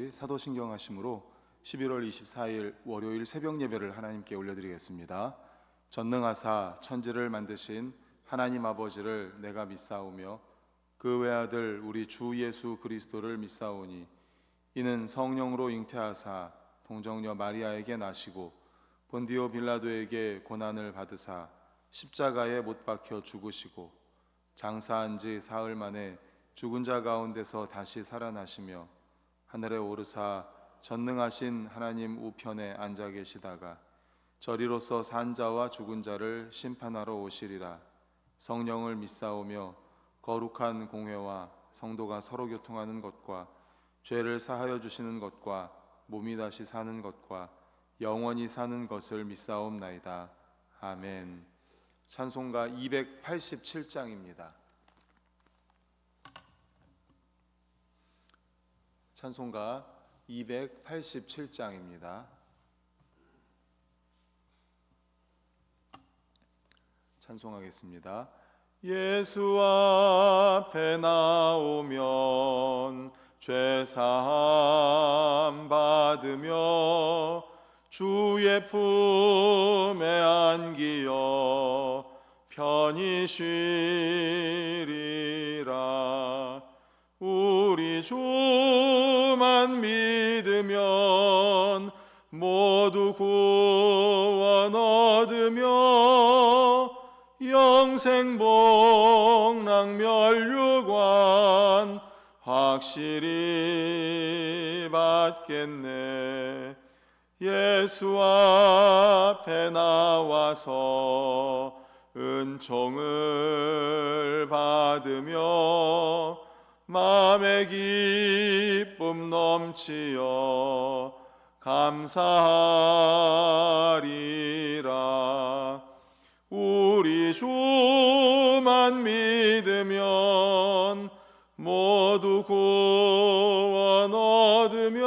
같이 사도신경 하심으로 11월 24일 월요일 새벽 예배를 하나님께 올려드리겠습니다. 전능하사 천지를 만드신 하나님 아버지를 내가 믿사오며 그 외아들 우리 주 예수 그리스도를 믿사오니 이는 성령으로 잉태하사 동정녀 마리아에게 나시고 본디오 빌라도에게 고난을 받으사 십자가에 못 박혀 죽으시고 장사한 지 사흘 만에 죽은 자 가운데서 다시 살아나시며 하늘에 오르사 전능하신 하나님 우편에 앉아 계시다가 저리로서 산 자와 죽은 자를 심판하러 오시리라. 성령을 믿사오며 거룩한 공회와 성도가 서로 교통하는 것과 죄를 사하여 주시는 것과 몸이 다시 사는 것과 영원히 사는 것을 믿사옵나이다. 아멘. 찬송가 287장입니다. 찬송가 287장입니다. 찬송하겠습니다. 예수 앞에 나오면 죄사함 받으며 주의 품에 안기어 편히 쉬리라. 우리 주만 믿으면 모두 구원 얻으며 영생 복락 멸류관 확실히 받겠네. 예수 앞에 나와서 은총을 받으며 마음의 기쁨 넘치어 감사하리라. 우리 주만 믿으면 모두 구원 얻으며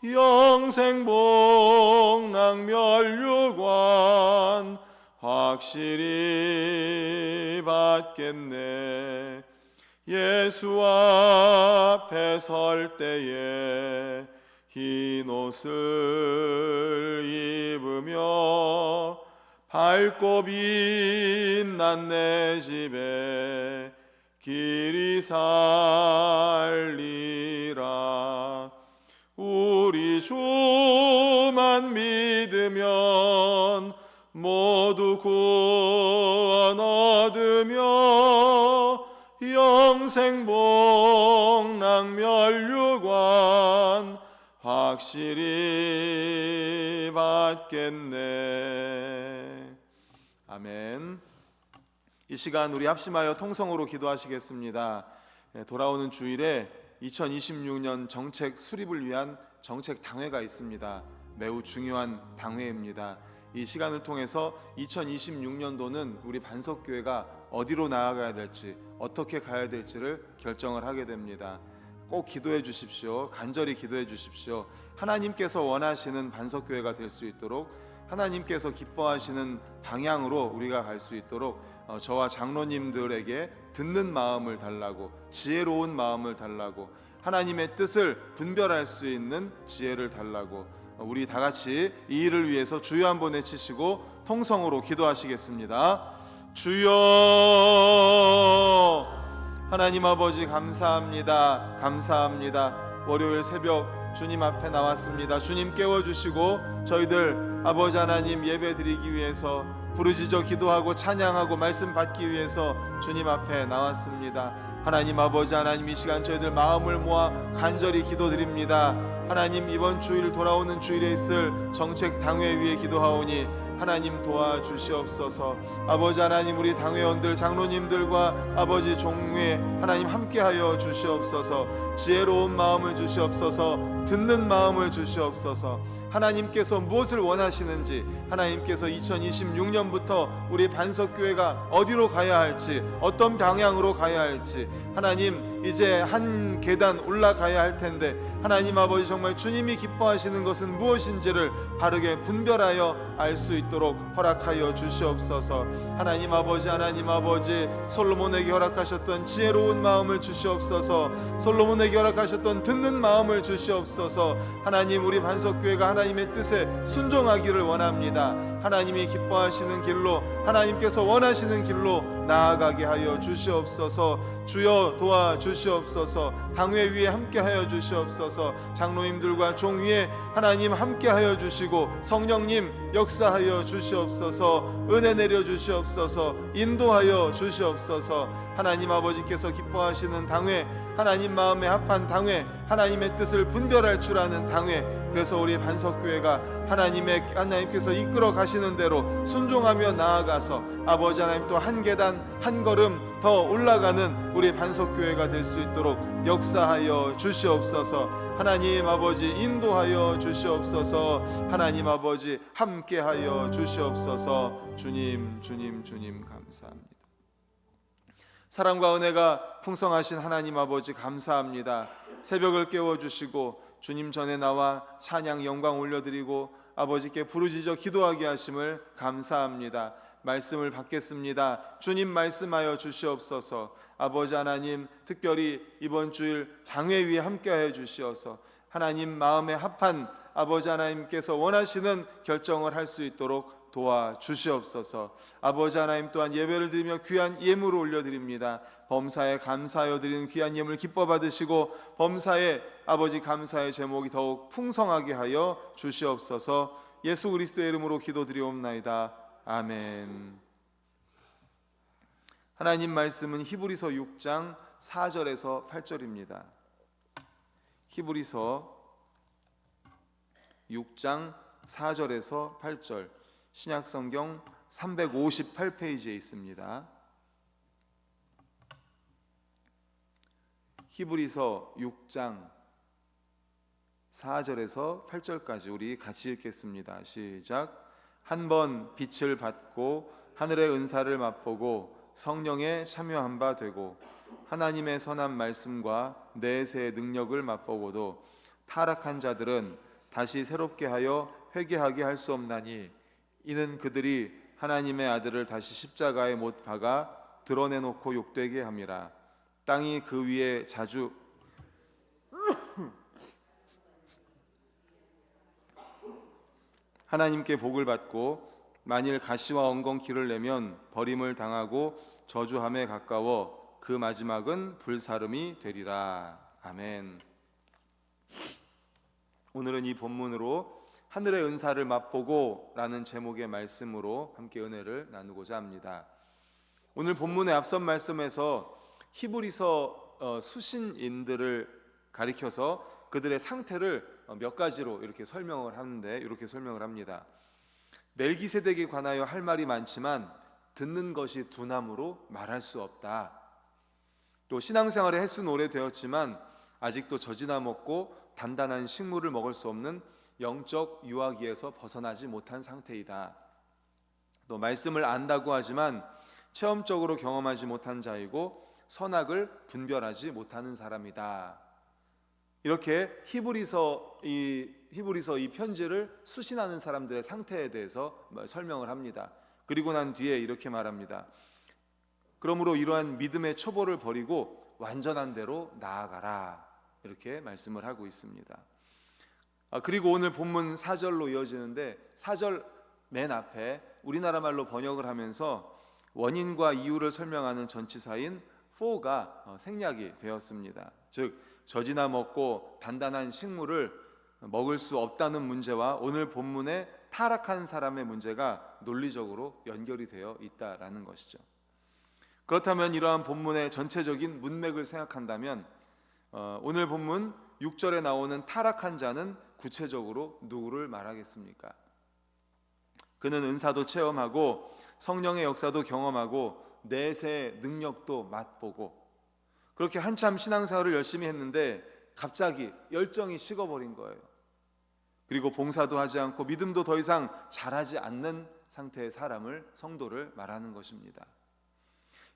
영생 복락 멸류관 확실히 받겠네. 예수 앞에 설 때에 흰 옷을 입으며 밝고 빛난 내 집에 길이 살리라. 우리 주만 믿으면 모두 구원 얻으며 영생 복락 멸류관 확실히 받겠네. 아멘. 이 시간 우리 합심하여 통성으로 기도하시겠습니다. 돌아오는 주일에 2026년 정책 수립을 위한 정책 당회가 있습니다. 매우 중요한 당회입니다. 이 시간을 통해서 2026년도는 우리 반석교회가 어디로 나아가야 될지, 어떻게 가야 될지를 결정을 하게 됩니다. 꼭 기도해 주십시오. 간절히 기도해 주십시오. 하나님께서 원하시는 반석교회가 될 수 있도록, 하나님께서 기뻐하시는 방향으로 우리가 갈 수 있도록 저와 장로님들에게 듣는 마음을 달라고, 지혜로운 마음을 달라고, 하나님의 뜻을 분별할 수 있는 지혜를 달라고, 우리 다 같이 이 일을 위해서 주여 한번 외치시고 통성으로 기도하시겠습니다. 주여, 하나님 아버지 감사합니다. 감사합니다. 월요일 새벽 주님 앞에 나왔습니다. 주님 깨워주시고 저희들 아버지 하나님 예배 드리기 위해서 부르짖어 기도하고 찬양하고 말씀 받기 위해서 주님 앞에 나왔습니다. 하나님 아버지 하나님, 이 시간 저희들 마음을 모아 간절히 기도드립니다. 하나님, 이번 주일 돌아오는 주일에 있을 정책 당회 위에 기도하오니 하나님 도와주시옵소서. 아버지 하나님, 우리 당회원들 장로님들과 아버지 종회 하나님 함께하여 주시옵소서. 지혜로운 마음을 주시옵소서. 듣는 마음을 주시옵소서. 하나님께서 무엇을 원하시는지, 하나님께서 2026년부터 우리 반석교회가 어디로 가야 할지, 어떤 방향으로 가야 할지, 하나님 이제 한 계단 올라가야 할 텐데 하나님 아버지, 정말 주님이 기뻐하시는 것은 무엇인지를 바르게 분별하여 알 수 있도록 허락하여 주시옵소서. 하나님 아버지, 솔로몬에게 허락하셨던 지혜로운 마음을 주시옵소서. 솔로몬에게 허락하셨던 듣는 마음을 주시옵소서. 하나님, 우리 반석교회가 하나님의 뜻에 순종하기를 원합니다. 하나님이 기뻐하시는 길로, 하나님께서 원하시는 길로 나아가게 하여 주시옵소서. 주여 도와주시옵소서. 당회 위에 함께하여 주시옵소서. 장로님들과 종 위에 하나님 함께하여 주시고 성령님 역사하여 주시옵소서. 은혜 내려 주시옵소서. 인도하여 주시옵소서. 하나님 아버지께서 기뻐하시는 당회, 하나님 마음에 합한 당회, 하나님의 뜻을 분별할 줄 아는 당회, 그래서 우리 반석교회가 하나님께서 이끌어 가시는 대로 순종하며 나아가서 아버지 하나님 또 한 계단 한 걸음 더 올라가는 우리 반석교회가 될 수 있도록 역사하여 주시옵소서. 하나님 아버지 인도하여 주시옵소서. 하나님 아버지 함께하여 주시옵소서. 주님 감사합니다. 사랑과 은혜가 풍성하신 하나님 아버지 감사합니다. 새벽을 깨워주시고 주님 전에 나와 찬양 영광 올려드리고 아버지께 부르짖어 기도하게 하심을 감사합니다. 말씀을 받겠습니다. 주님 말씀하여 주시옵소서. 아버지 하나님, 특별히 이번 주일 당회 위에 함께하여 주시어서 하나님 마음에 합한 아버지 하나님께서 원하시는 결정을 할 수 있도록 도와주시옵소서. 아버지 하나님, 또한 예배를 드리며 귀한 예물을 올려드립니다. 범사에 감사하여 드리는 귀한 예물 기뻐 받으시고 범사에 아버지 감사의 제목이 더욱 풍성하게 하여 주시옵소서. 예수 그리스도의 이름으로 기도드리옵나이다. 아멘. 하나님 말씀은 히브리서 6장 4절에서 8절입니다. 히브리서 6장 4절에서 8절, 신약성경 358페이지에 있습니다. 히브리서 6장 4절에서 8절까지 우리 같이 읽겠습니다. 시작. 한 번 빛을 받고 하늘의 은사를 맛보고 성령에 참여한 바 되고 하나님의 선한 말씀과 내세의 능력을 맛보고도 타락한 자들은 다시 새롭게 하여 회개하게 할 수 없나니 이는 그들이 하나님의 아들을 다시 십자가에 못 박아 드러내놓고 욕되게 함이라. 땅이 그 위에 자주 하나님께 복을 받고 만일 가시와 엉겅퀴를 내면 버림을 당하고 저주함에 가까워 그 마지막은 불사름이 되리라. 아멘. 오늘은 이 본문으로 하늘의 은사를 맛보고 라는 제목의 말씀으로 함께 은혜를 나누고자 합니다. 오늘 본문의 앞선 말씀에서 히브리서 수신인들을 가리켜서 그들의 상태를 몇 가지로 이렇게 설명을 하는데, 이렇게 설명을 합니다. 멜기세덱에 관하여 할 말이 많지만 듣는 것이 둔함으로 말할 수 없다. 또 신앙생활의 횟수는 오래되었지만 아직도 젖이나 먹고 단단한 식물을 먹을 수 없는 영적 유아기에서 벗어나지 못한 상태이다. 또 말씀을 안다고 하지만 체험적으로 경험하지 못한 자이고 선악을 분별하지 못하는 사람이다. 이렇게 히브리서 이 편지를 수신하는 사람들의 상태에 대해서 설명을 합니다. 그리고 난 뒤에 이렇게 말합니다. 그러므로 이러한 믿음의 초보를 버리고 완전한 대로 나아가라. 이렇게 말씀을 하고 있습니다. 그리고 오늘 본문 4절로 이어지는데 4절 맨 앞에 우리나라 말로 번역을 하면서 원인과 이유를 설명하는 전치사인 for가 생략이 되었습니다. 즉 젖이나 먹고 단단한 식물을 먹을 수 없다는 문제와 오늘 본문의 타락한 사람의 문제가 논리적으로 연결이 되어 있다라는 것이죠. 그렇다면 이러한 본문의 전체적인 문맥을 생각한다면 오늘 본문 6절에 나오는 타락한 자는 구체적으로 누구를 말하겠습니까? 그는 은사도 체험하고 성령의 역사도 경험하고 내세의 능력도 맛보고 그렇게 한참 신앙생활을 열심히 했는데 갑자기 열정이 식어버린 거예요. 그리고 봉사도 하지 않고 믿음도 더 이상 잘하지 않는 상태의 사람을, 성도를 말하는 것입니다.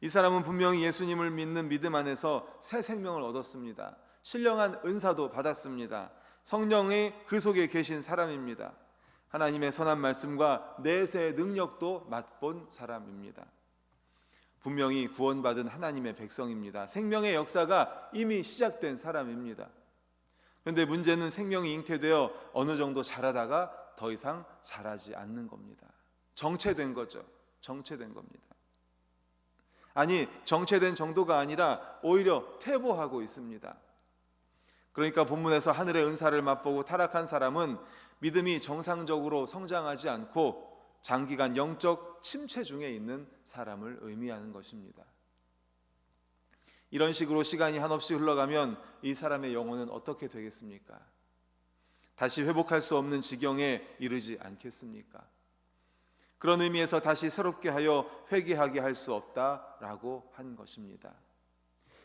이 사람은 분명히 예수님을 믿는 믿음 안에서 새 생명을 얻었습니다. 신령한 은사도 받았습니다. 성령이 그 속에 계신 사람입니다. 하나님의 선한 말씀과 내세의 능력도 맛본 사람입니다. 분명히 구원받은 하나님의 백성입니다. 생명의 역사가 이미 시작된 사람입니다. 그런데 문제는 생명이 잉태되어 어느 정도 자라다가 더 이상 자라지 않는 겁니다. 정체된 거죠. 정체된 겁니다. 아니, 정체된 정도가 아니라 오히려 퇴보하고 있습니다. 그러니까 본문에서 하늘의 은사를 맛보고 타락한 사람은 믿음이 정상적으로 성장하지 않고 장기간 영적 침체 중에 있는 사람을 의미하는 것입니다. 이런 식으로 시간이 한없이 흘러가면 이 사람의 영혼은 어떻게 되겠습니까? 다시 회복할 수 없는 지경에 이르지 않겠습니까? 그런 의미에서 다시 새롭게 하여 회개하게 할 수 없다라고 한 것입니다.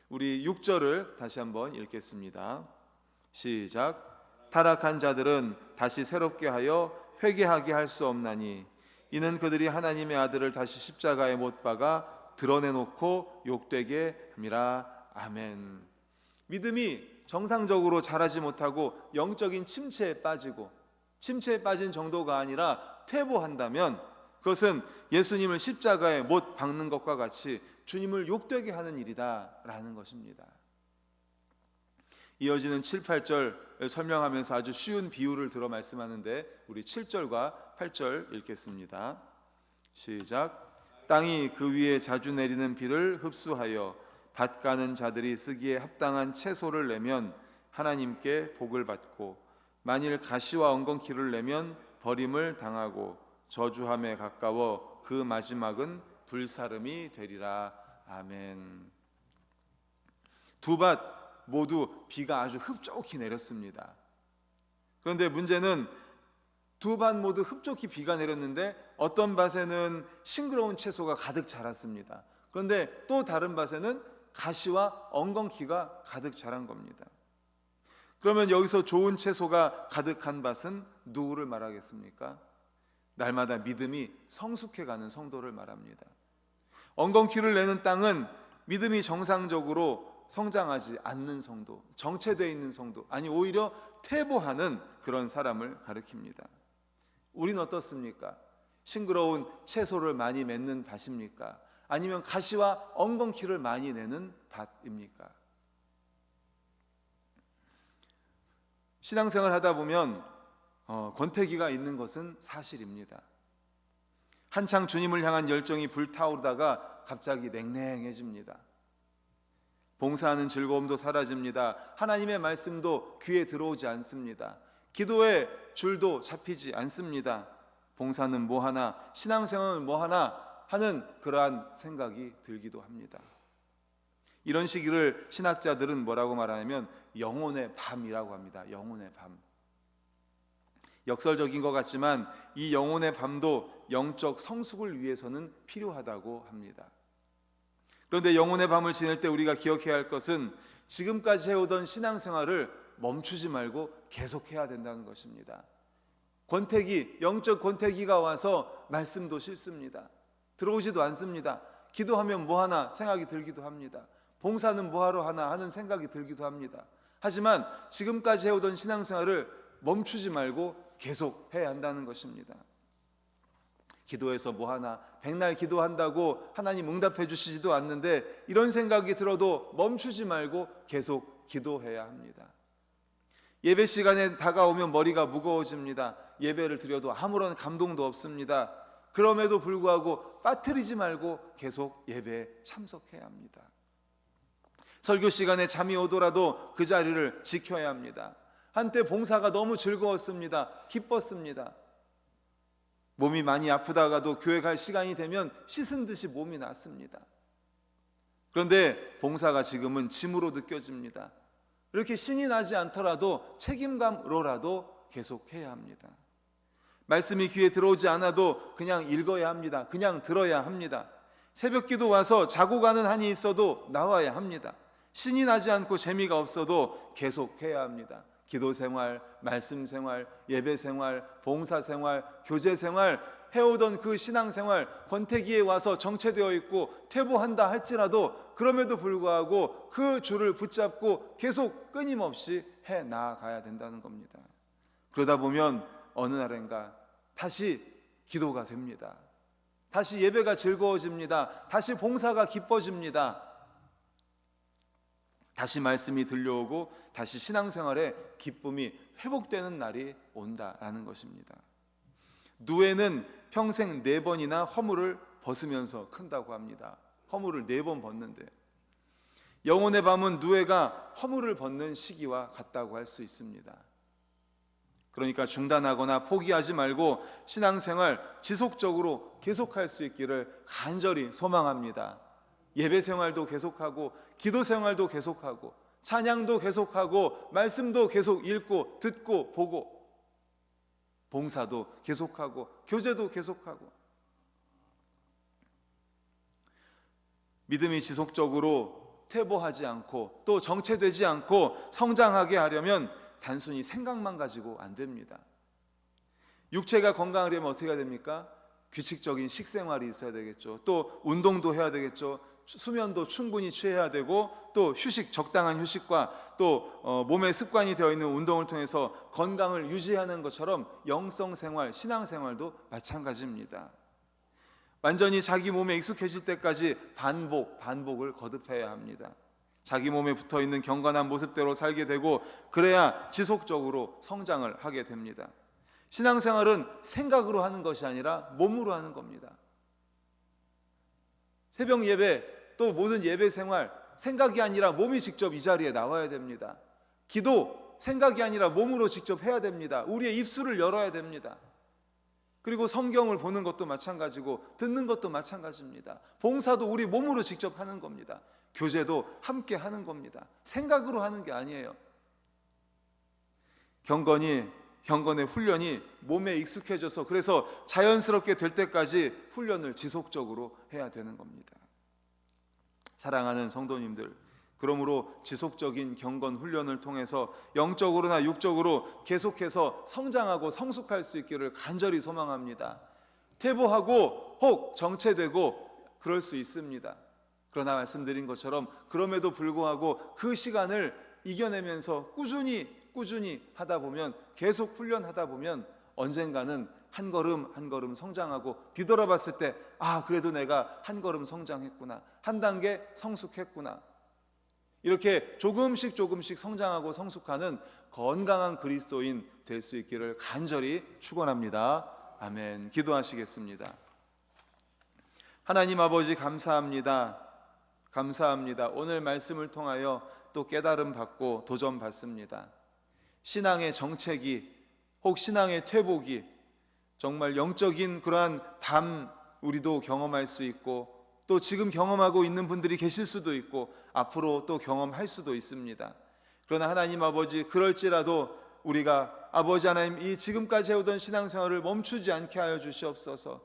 우리 6절을 다시 한번 읽겠습니다. 시작. 타락한 자들은 다시 새롭게 하여 회개하게 할 수 없나니 이는 그들이 하나님의 아들을 다시 십자가에 못 박아 드러내놓고 욕되게 함이라. 아멘. 믿음이 정상적으로 자라지 못하고 영적인 침체에 빠지고, 침체에 빠진 정도가 아니라 퇴보한다면 그것은 예수님을 십자가에 못 박는 것과 같이 주님을 욕되게 하는 일이다라는 것입니다. 이어지는 7, 8절 설명하면서 아주 쉬운 비유를 들어 말씀하는데 우리 7절과 8절 읽겠습니다. 시작. 땅이 그 위에 자주 내리는 비를 흡수하여 밭 가는 자들이 쓰기에 합당한 채소를 내면 하나님께 복을 받고, 만일 가시와 엉겅퀴를 내면 버림을 당하고 저주함에 가까워 그 마지막은 불사름이 되리라. 아멘. 두 밭 모두 비가 아주 흡족히 내렸습니다. 그런데 문제는 두 밭 모두 흡족히 비가 내렸는데 어떤 밭에는 싱그러운 채소가 가득 자랐습니다. 그런데 또 다른 밭에는 가시와 엉겅퀴가 가득 자란 겁니다. 그러면 여기서 좋은 채소가 가득한 밭은 누구를 말하겠습니까? 날마다 믿음이 성숙해가는 성도를 말합니다. 엉겅퀴를 내는 땅은 믿음이 정상적으로 성장하지 않는 성도, 정체되어 있는 성도, 아니 오히려 퇴보하는 그런 사람을 가리킵니다. 우린 어떻습니까? 싱그러운 채소를 많이 맺는 밭입니까? 아니면 가시와 엉겅퀴를 많이 내는 밭입니까? 신앙생활 하다 보면 권태기가 있는 것은 사실입니다. 한창 주님을 향한 열정이 불타오르다가 갑자기 냉랭해집니다. 봉사하는 즐거움도 사라집니다. 하나님의 말씀도 귀에 들어오지 않습니다. 기도의 줄도 잡히지 않습니다. 봉사는 뭐하나, 신앙생활은 뭐하나 하는 그러한 생각이 들기도 합니다. 이런 시기를 신학자들은 뭐라고 말하냐면 영혼의 밤이라고 합니다. 영혼의 밤. 역설적인 것 같지만 이 영혼의 밤도 영적 성숙을 위해서는 필요하다고 합니다. 그런데 영혼의 밤을 지낼 때 우리가 기억해야 할 것은 지금까지 해오던 신앙생활을 멈추지 말고 계속해야 된다는 것입니다. 권태기, 영적 권태기가 와서 말씀도 싫습니다. 들어오지도 않습니다. 기도하면 뭐하나 생각이 들기도 합니다. 봉사는 뭐하러 하나 하는 생각이 들기도 합니다. 하지만 지금까지 해오던 신앙생활을 멈추지 말고 계속해야 한다는 것입니다. 기도해서 뭐하나, 백날 기도한다고 하나님 응답해 주시지도 않는데 이런 생각이 들어도 멈추지 말고 계속 기도해야 합니다. 예배 시간에 다가오면 머리가 무거워집니다. 예배를 드려도 아무런 감동도 없습니다. 그럼에도 불구하고 빠뜨리지 말고 계속 예배에 참석해야 합니다. 설교 시간에 잠이 오더라도 그 자리를 지켜야 합니다. 한때 봉사가 너무 즐거웠습니다. 기뻤습니다. 몸이 많이 아프다가도 교회 갈 시간이 되면 씻은 듯이 몸이 났습니다. 그런데 봉사가 지금은 짐으로 느껴집니다. 이렇게 신이 나지 않더라도 책임감으로라도 계속해야 합니다. 말씀이 귀에 들어오지 않아도 그냥 읽어야 합니다. 그냥 들어야 합니다. 새벽기도 와서 자고 가는 한이 있어도 나와야 합니다. 신이 나지 않고 재미가 없어도 계속해야 합니다. 기도생활, 말씀생활, 예배생활, 봉사생활, 교제생활 해오던 그 신앙생활 권태기에 와서 정체되어 있고 퇴보한다 할지라도 그럼에도 불구하고 그 줄을 붙잡고 계속 끊임없이 해 나아가야 된다는 겁니다. 그러다 보면 어느 날인가 다시 기도가 됩니다. 다시 예배가 즐거워집니다. 다시 봉사가 기뻐집니다. 다시 말씀이 들려오고 다시 신앙생활의 기쁨이 회복되는 날이 온다라는 것입니다. 누에는 평생 4번이나 허물을 벗으면서 큰다고 합니다. 허물을 4번 벗는데, 영혼의 밤은 누에가 허물을 벗는 시기와 같다고 할 수 있습니다. 그러니까 중단하거나 포기하지 말고 신앙생활 지속적으로 계속할 수 있기를 간절히 소망합니다. 예배 생활도 계속하고, 기도 생활도 계속하고, 찬양도 계속하고, 말씀도 계속 읽고 듣고 보고, 봉사도 계속하고, 교제도 계속하고, 믿음이 지속적으로 퇴보하지 않고 또 정체되지 않고 성장하게 하려면 단순히 생각만 가지고 안 됩니다. 육체가 건강하려면 어떻게 해야 됩니까? 규칙적인 식생활이 있어야 되겠죠. 또 운동도 해야 되겠죠. 수면도 충분히 취해야 되고, 또 휴식, 적당한 휴식과 또 몸에 습관이 되어 있는 운동을 통해서 건강을 유지하는 것처럼 영성생활, 신앙생활도 마찬가지입니다. 완전히 자기 몸에 익숙해질 때까지 반복을 거듭해야 합니다. 자기 몸에 붙어있는 경건한 모습대로 살게 되고, 그래야 지속적으로 성장을 하게 됩니다. 신앙생활은 생각으로 하는 것이 아니라 몸으로 하는 겁니다. 새벽 예배, 또 모든 예배 생활, 생각이 아니라 몸이 직접 이 자리에 나와야 됩니다. 기도, 생각이 아니라 몸으로 직접 해야 됩니다. 우리의 입술을 열어야 됩니다. 그리고 성경을 보는 것도 마찬가지고 듣는 것도 마찬가지입니다. 봉사도 우리 몸으로 직접 하는 겁니다. 교제도 함께 하는 겁니다. 생각으로 하는 게 아니에요. 경건의 훈련이 몸에 익숙해져서, 그래서 자연스럽게 될 때까지 훈련을 지속적으로 해야 되는 겁니다. 사랑하는 성도님들, 그러므로 지속적인 경건 훈련을 통해서 영적으로나 육적으로 계속해서 성장하고 성숙할 수 있기를 간절히 소망합니다. 퇴보하고 혹 정체되고 그럴 수 있습니다. 그러나 말씀드린 것처럼 그럼에도 불구하고 그 시간을 이겨내면서 꾸준히 하다 보면, 계속 훈련하다 보면 언젠가는 한 걸음 한 걸음 성장하고, 뒤돌아봤을 때 그래도 내가 한 걸음 성장했구나, 한 단계 성숙했구나, 이렇게 조금씩 성장하고 성숙하는 건강한 그리스도인 될 수 있기를 간절히 축원합니다. 아멘. 기도하시겠습니다. 하나님 아버지, 감사합니다. 오늘 말씀을 통하여 또 깨달음 받고 도전 받습니다. 신앙의 정체기, 혹 신앙의 퇴보기, 정말 영적인 그러한 밤 우리도 경험할 수 있고, 또 지금 경험하고 있는 분들이 계실 수도 있고, 앞으로 또 경험할 수도 있습니다. 그러나 하나님 아버지, 그럴지라도 우리가 아버지 하나님, 이 지금까지 해오던 신앙생활을 멈추지 않게 하여 주시옵소서.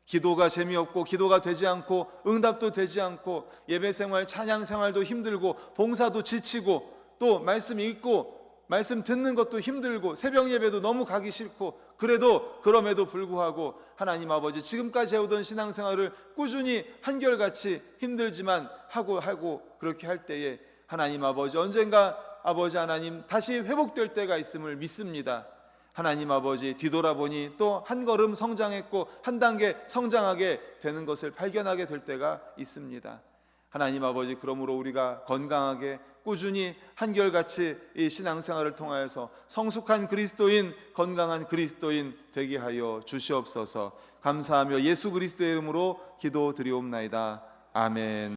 기도가 재미없고, 기도가 되지 않고, 응답도 되지 않고, 예배생활, 찬양생활도 힘들고, 봉사도 지치고, 또 말씀 읽고 말씀 듣는 것도 힘들고, 새벽 예배도 너무 가기 싫고, 그럼에도 불구하고 하나님 아버지, 지금까지 해오던 신앙생활을 꾸준히 한결같이 힘들지만 하고 그렇게 할 때에 하나님 아버지, 언젠가 아버지 하나님 다시 회복될 때가 있음을 믿습니다. 하나님 아버지, 뒤돌아보니 또 한 걸음 성장했고 한 단계 성장하게 되는 것을 발견하게 될 때가 있습니다. 하나님 아버지, 그러므로 우리가 건강하게 꾸준히 한결같이 이 신앙생활을 통하여서 성숙한 그리스도인, 건강한 그리스도인 되게 하여 주시옵소서. 감사하며 예수 그리스도의 이름으로 기도드리옵나이다. 아멘.